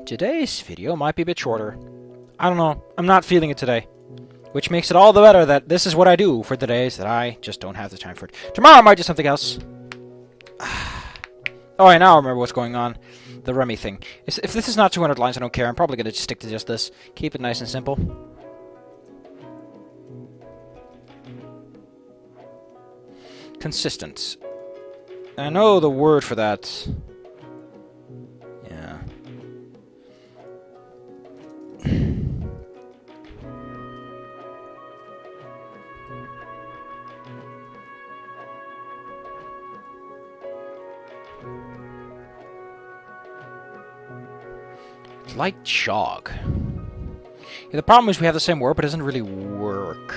Today's video might be a bit shorter. I don't know, I'm not feeling it today. Which makes it all the better that this is what I do for the days that I just don't have the time for it. Tomorrow I might do something else. Oh, I now remember what's going on. The Remy thing. If this is not 200 lines, I don't care. I'm probably going to stick to just this. Keep it nice and simple. Consistent. I know the word for that. Yeah. Light jog. Yeah, the problem is we have the same word, but it doesn't really work.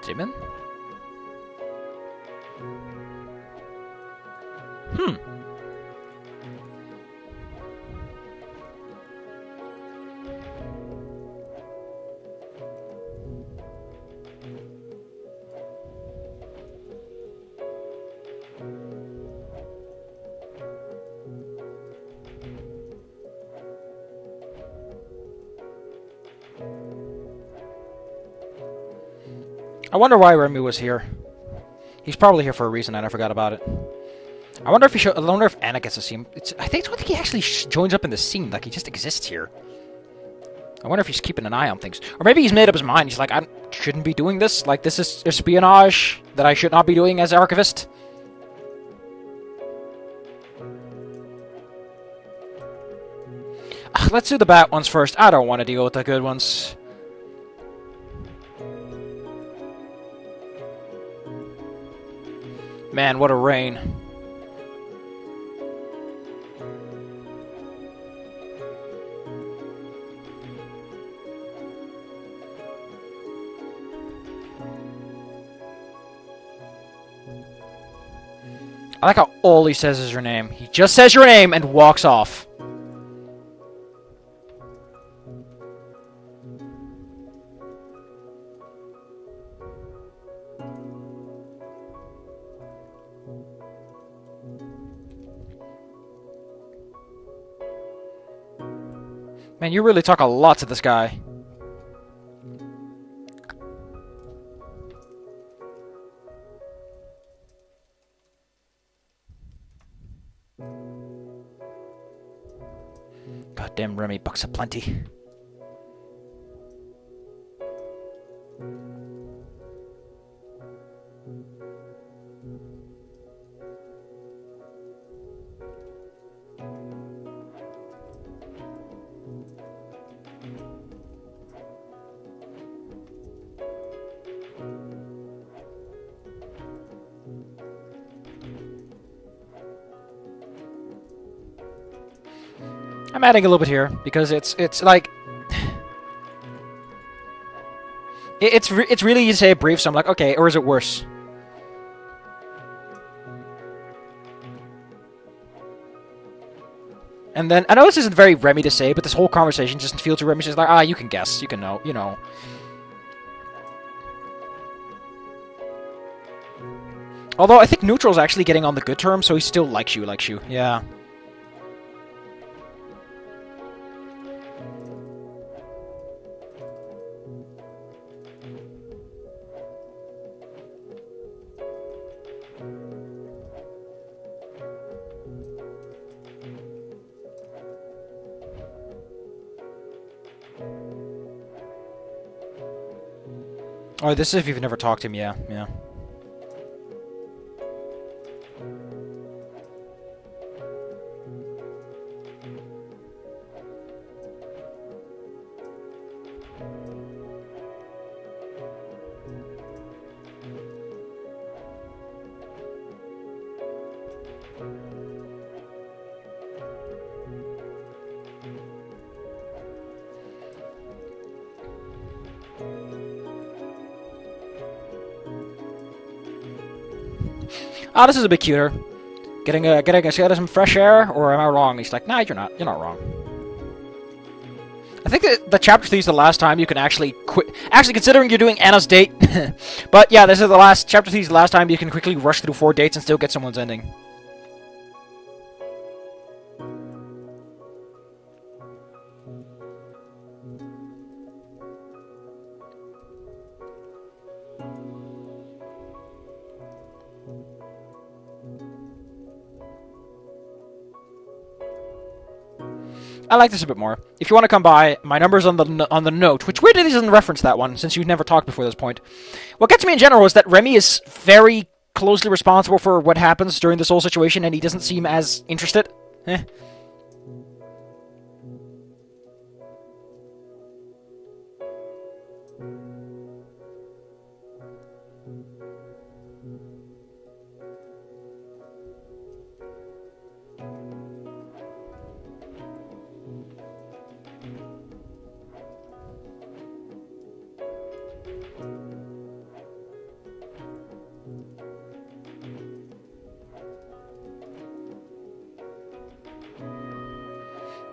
Demon? I wonder why Remy was here. He's probably here for a reason and I forgot about it. I wonder if I wonder if Anna gets a scene. I don't think he actually joins up in the scene. Like he just exists here. I wonder if he's keeping an eye on things, or maybe he's made up his mind. He's like, I shouldn't be doing this. Like this is espionage that I should not be doing as archivist. Let's do the bad ones first. I don't want to deal with the good ones. Man, what a rain. I like how all he says is your name. He just says your name and walks off. Man, you really talk a lot to this guy. Goddamn Remy bucks aplenty. I'm adding a little bit here because it's like it's really easy to say brief, so I'm like, okay, or is it worse? And then I know this isn't very Remy to say, but this whole conversation just feels to Remy. She's like, ah, you can guess, you can know, you know. Although I think Neutral's actually getting on the good terms, so he still likes you, yeah. Oh, this is if you've never talked to him, yeah. Ah, this is a bit cuter. Getting some fresh air, or am I wrong? He's like, nah, you're not wrong. I think that the chapter 3 is the last time you can actually quit. Actually, considering you're doing Anna's date. But yeah, this is the last. Chapter 3 is the last time you can quickly rush through 4 dates and still get someone's ending. I like this a bit more. If you want to come by, my number's on the note, which weirdly doesn't reference that one, since you've never talked before this point. What gets me in general is that Remy is very closely responsible for what happens during this whole situation, and he doesn't seem as interested. Eh.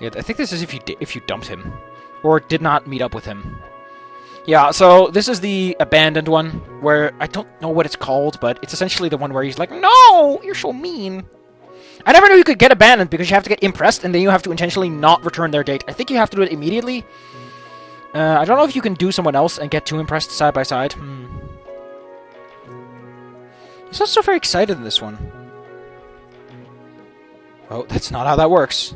Yeah, I think this is if you dumped him, or did not meet up with him. Yeah, so this is the abandoned one, where I don't know what it's called, but it's essentially the one where he's like, "No, you're so mean." I never knew you could get abandoned because you have to get impressed, and then you have to intentionally not return their date. I think you have to do it immediately. I don't know if you can do someone else and get too impressed side by side. He's also very excited in this one. Oh, that's not how that works.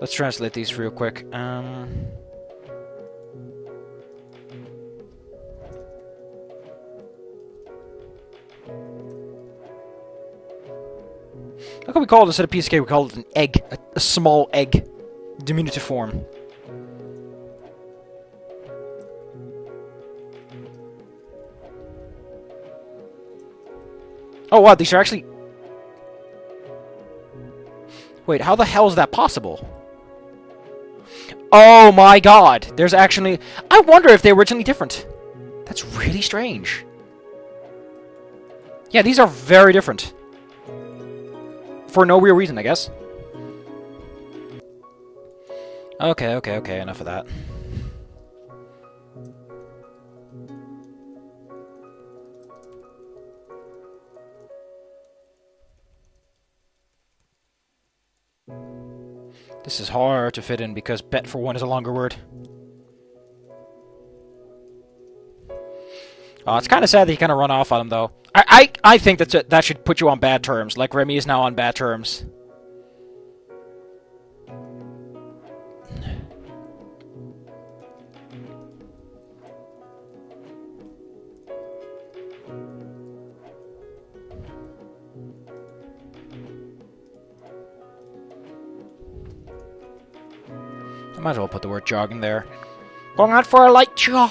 Let's translate these real quick. How can we call it instead of piece of cake? We call it an egg. A small egg. Diminutive form. Oh wow, these are actually... Wait, how the hell is that possible? Oh my god! There's actually... I wonder if they were originally different. That's really strange. Yeah, these are very different. For no real reason, I guess. Okay, enough of that. This is hard to fit in because bet for one is a longer word. Oh, it's kind of sad that you kind of run off on him, though. I think that should put you on bad terms, like Remy is now on bad terms. I might as well put the word jogging there. Going out for a light jog.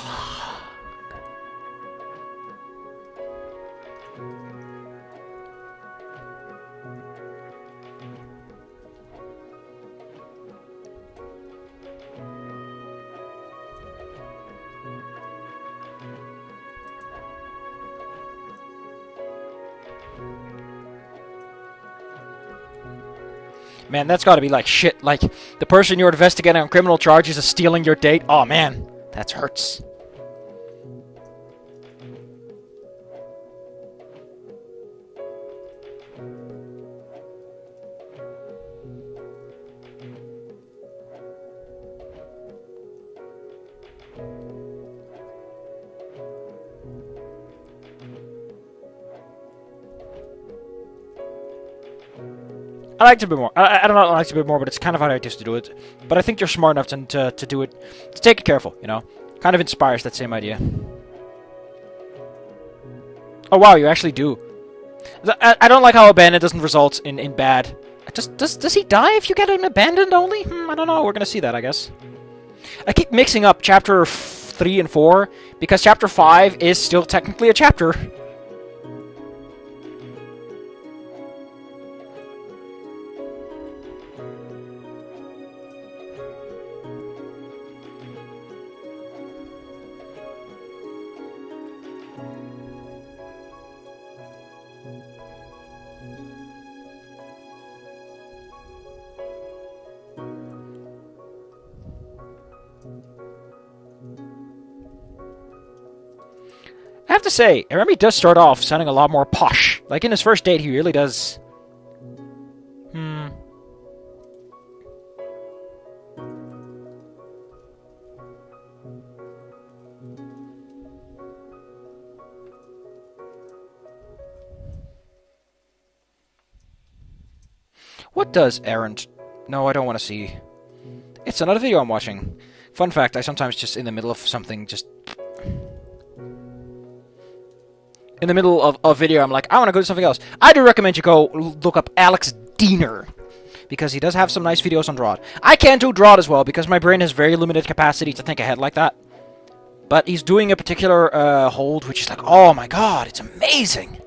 Man, that's gotta be like shit. Like, the person you're investigating on criminal charges is stealing your date. Oh man, that hurts. I liked it a bit more. I don't know, I liked it a bit more, but it's kind of how I used to do it. But I think you're smart enough to do it. To take it careful, you know? Kind of inspires that same idea. Oh wow, you actually do. I don't like how abandoned doesn't result in bad. Does he die if you get him abandoned only? I don't know, we're gonna see that, I guess. I keep mixing up chapter 3 and 4, because chapter 5 is still technically a chapter. I have to say, Remy does start off sounding a lot more posh. Like, in his first date, he really does. What does errand... No, I don't want to see. It's another video I'm watching. Fun fact, I sometimes just in the middle of something, just... In the middle of a video, I'm like, I want to go do something else. I do recommend you go look up Alex Diener, because he does have some nice videos on Drawd. I can't do Drawd as well, because my brain has very limited capacity to think ahead like that. But he's doing a particular hold, which is like, oh my god, it's amazing.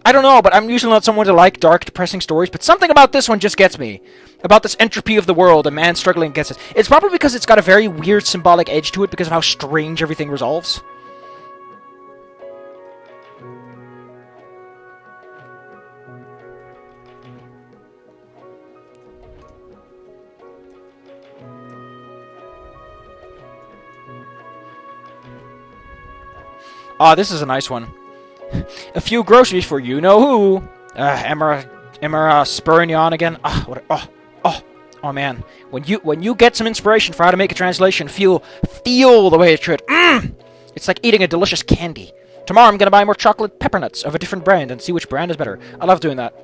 I don't know, but I'm usually not someone to like dark, depressing stories, but something about this one just gets me. About this entropy of the world, a man struggling against it. It's probably because it's got a very weird symbolic edge to it, because of how strange everything resolves. Ah, this is a nice one. A few groceries for you-know-who. Emma spurring you on again. Oh man. When you get some inspiration for how to make a translation, feel the way it should. It's like eating a delicious candy. Tomorrow I'm gonna buy more chocolate pepper nuts of a different brand and see which brand is better. I love doing that.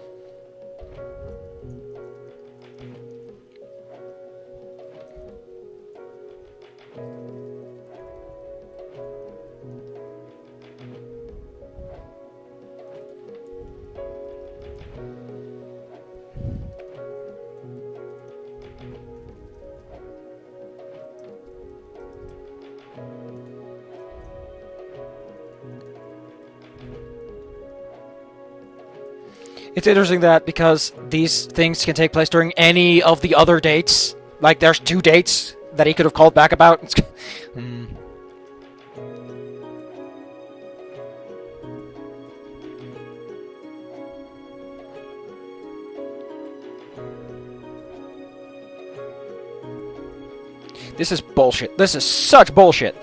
It's interesting that because these things can take place during any of the other dates. Like, there's 2 dates that he could have called back about. This is bullshit. This is such bullshit.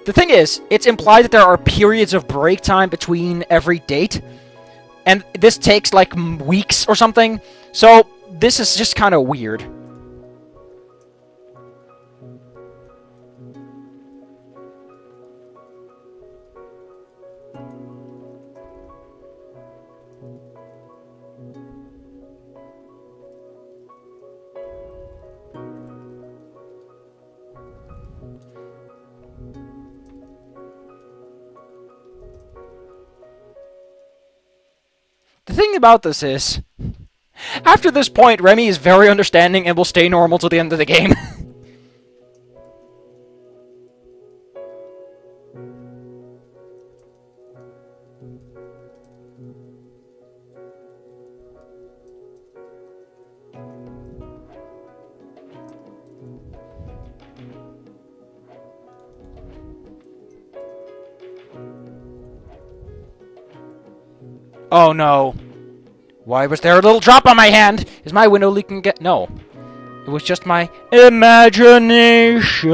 The thing is, it's implied that there are periods of break time between every date. And this takes, like, weeks or something. So, this is just kind of weird. The thing about this is, after this point, Remy is very understanding and will stay normal till the end of the game. Oh no. Why was there a little drop on my hand? Is my window leaking again? No. It was just my imagination.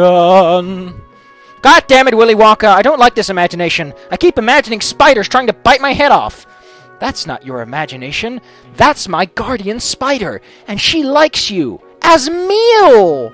God damn it, Willy Wonka. I don't like this imagination. I keep imagining spiders trying to bite my head off. That's not your imagination. That's my guardian spider. And she likes you. As meal!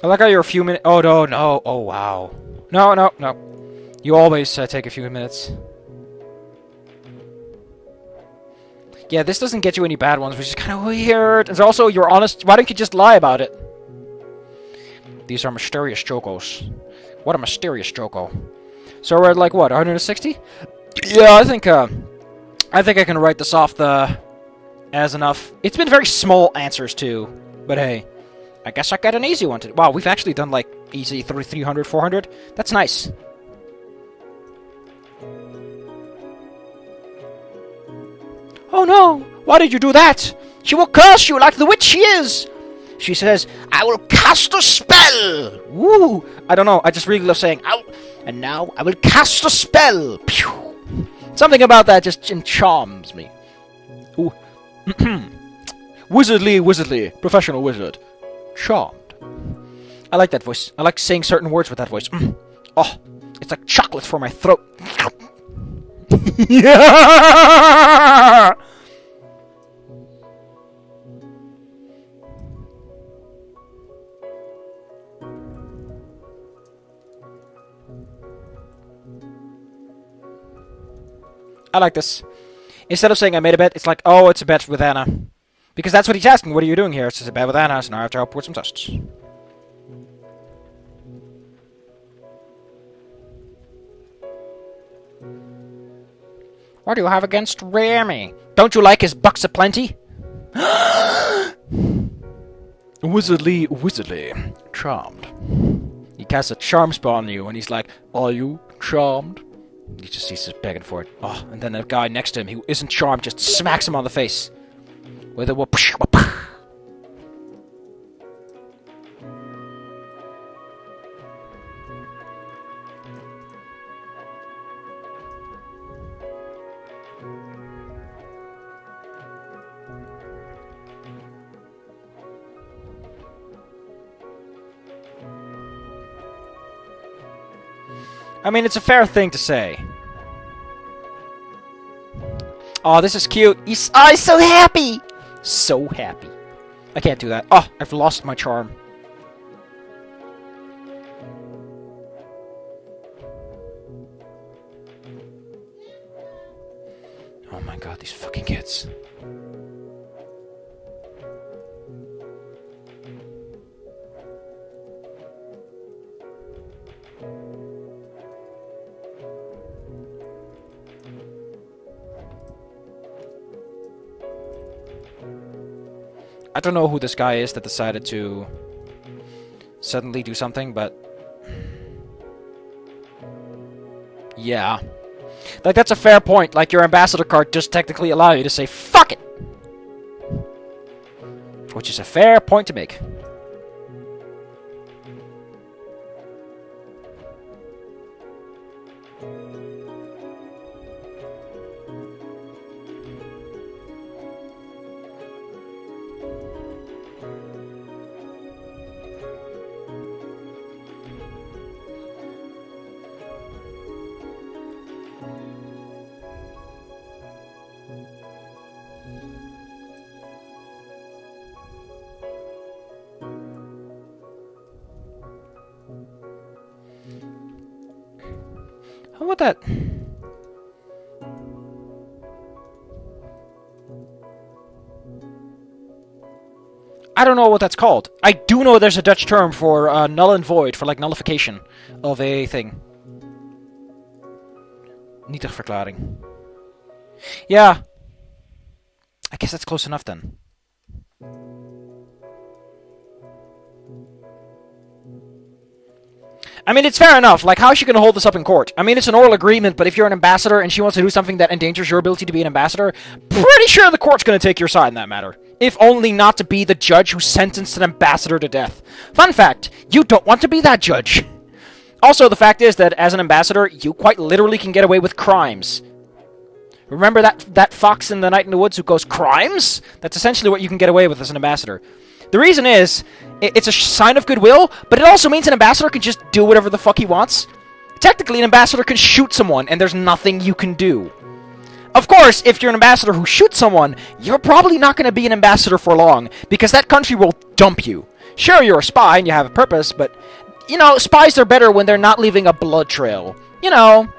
I like how you're a few minutes. Oh, no, no. Oh, wow. No, no, no. You always take a few minutes. Yeah, this doesn't get you any bad ones, which is kind of weird. And also, you're honest. Why don't you just lie about it? These are mysterious jokos. What a mysterious joko. So we're at, like, what, 160? Yeah, I think I can write this off as enough. It's been very small answers, too. But hey. I guess I got an easy one today. Wow, we've actually done, like, easy 300, 400. That's nice. Oh no! Why did you do that? She will curse you like the witch she is! She says, I will cast a spell! Woo! I don't know, I just really love saying, ow! And now, I will cast a spell! Pew! Something about that just charms me. Ooh. Wizardly, professional wizard. Charmed. I like that voice. I like saying certain words with that voice. Oh, it's like chocolate for my throat. Yeah! I like this. Instead of saying I made a bet, it's like, oh, it's a bet with Anna. Because that's what he's asking. What are you doing here? It's just a bet with Anna, so now I have to help with some tests. What do you have against Remy? Don't you like his bucks aplenty? Wizardly charmed. He casts a charm spell on you, and he's like, are you charmed? He's just begging for it. Oh, and then the guy next to him, who isn't charmed, just smacks him on the face. With a whoop. I mean, it's a fair thing to say. Oh, this is cute. He's so happy! So happy. I can't do that. Oh, I've lost my charm. Oh my god, these fucking kids. I don't know who this guy is that decided to suddenly do something, but yeah. Like, that's a fair point. Like, your ambassador card does technically allow you to say, fuck it! Which is a fair point to make. How about that? I don't know what that's called. I do know there's a Dutch term for null and void, for like nullification of a thing. Nietige verklaring. Yeah. I guess that's close enough then. I mean, it's fair enough. Like, how is she going to hold this up in court? I mean, it's an oral agreement, but if you're an ambassador and she wants to do something that endangers your ability to be an ambassador, pretty sure the court's going to take your side in that matter. If only not to be the judge who sentenced an ambassador to death. Fun fact, you don't want to be that judge. Also, the fact is that as an ambassador, you quite literally can get away with crimes. Remember that fox in The Night in the Woods who goes, crimes? That's essentially what you can get away with as an ambassador. The reason is, it's a sign of goodwill, but it also means an ambassador can just do whatever the fuck he wants. Technically, an ambassador can shoot someone, and there's nothing you can do. Of course, if you're an ambassador who shoots someone, you're probably not going to be an ambassador for long, because that country will dump you. Sure, you're a spy, and you have a purpose, but, you know, spies are better when they're not leaving a blood trail. You know,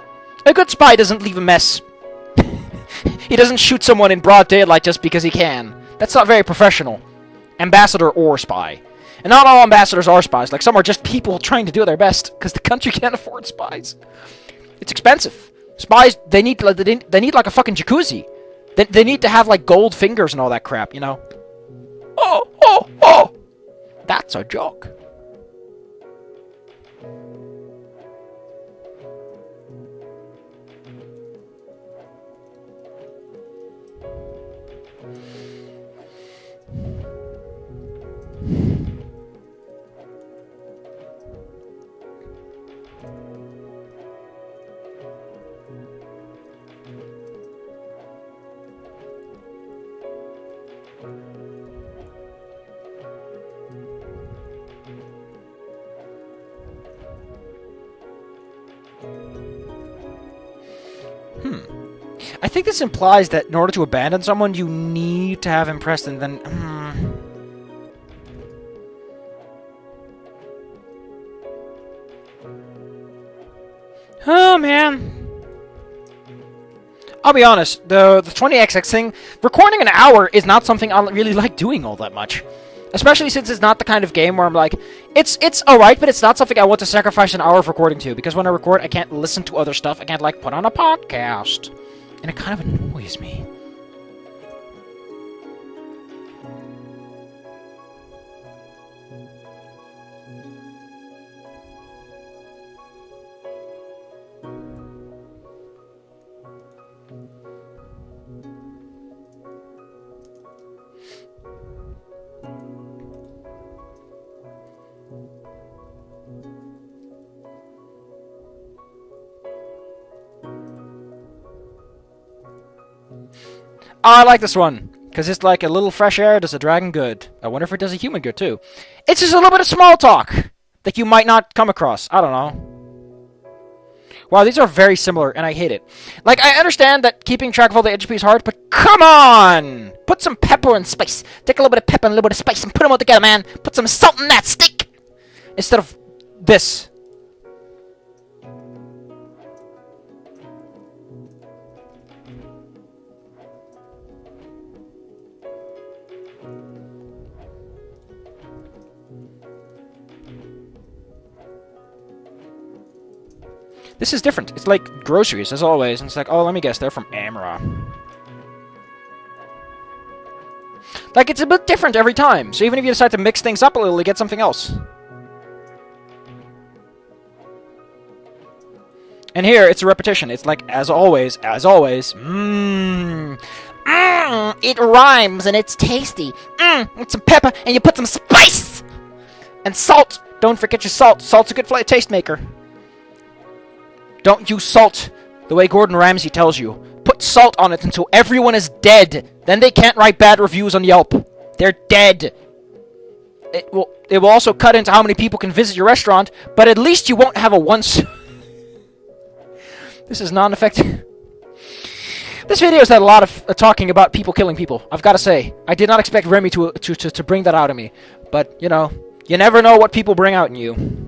a good spy doesn't leave a mess. He doesn't shoot someone in broad daylight just because he can. That's not very professional. Ambassador or spy. And not all ambassadors are spies. Like, some are just people trying to do their best because the country can't afford spies. It's expensive. Spies, they need like a fucking jacuzzi. They need to have like gold fingers and all that crap, you know. Oh! That's a joke. I think this implies that in order to abandon someone, you need to have impressed and then... Oh, man. I'll be honest, the 20XX thing, recording an hour is not something I really like doing all that much. Especially since it's not the kind of game where I'm like, it's alright, but it's not something I want to sacrifice an hour of recording to. Because when I record, I can't listen to other stuff. I can't, like, put on a podcast. And it kind of annoys me. Oh, I like this one, because it's like a little fresh air does a dragon good. I wonder if it does a human good, too. It's just a little bit of small talk that you might not come across. I don't know. Wow, these are very similar, and I hate it. Like, I understand that keeping track of all the HP is hard, but come on! Put some pepper and spice. Take a little bit of pepper and a little bit of spice and put them all together, man. Put some salt in that steak! Instead of this. This is different. It's like groceries, as always. And it's like, oh, let me guess, they're from Amra. Like, it's a bit different every time. So even if you decide to mix things up a little, you get something else. And here, it's a repetition. It's like, as always, it rhymes and it's tasty. With some pepper, and you put some spice! And salt! Don't forget your salt. Salt's a good taste maker. Don't use salt the way Gordon Ramsay tells you. Put salt on it until everyone is dead. Then they can't write bad reviews on Yelp. They're dead. It will also cut into how many people can visit your restaurant, but at least you won't have a once... This is non-effective. This video has had a lot of talking about people killing people. I've got to say, I did not expect Remy to bring that out of me. But, you know, you never know what people bring out in you.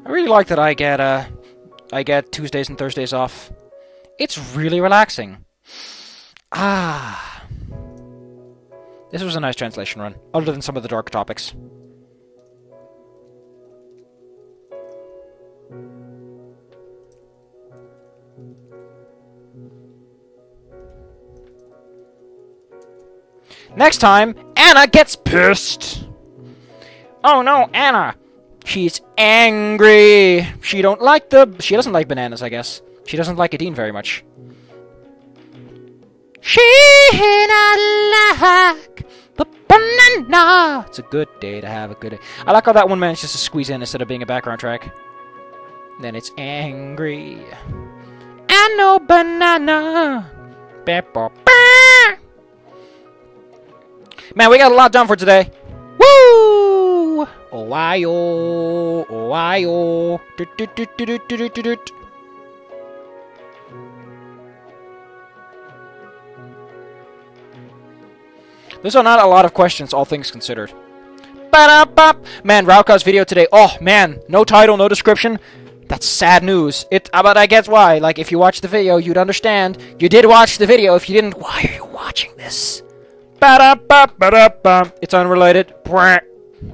I really like that I get Tuesdays and Thursdays off. It's really relaxing. Ah. This was a nice translation run, other than some of the dark topics. Next time, Anna gets pissed. Oh no, Anna. She's angry. She doesn't like bananas, I guess. She doesn't like Adine very much. She not like the banana. It's a good day to have a good day. I like how that one managed just to squeeze in instead of being a background track. Then it's angry. I know banana. Man, we got a lot done for today. Woo! Ohio, Ohio. Those are not a lot of questions, all things considered. Man, Rauka's video today. Oh man, no title, no description. That's sad news. But I guess why. Like, if you watched the video, you'd understand. You did watch the video. If you didn't, why are you watching this? It's unrelated.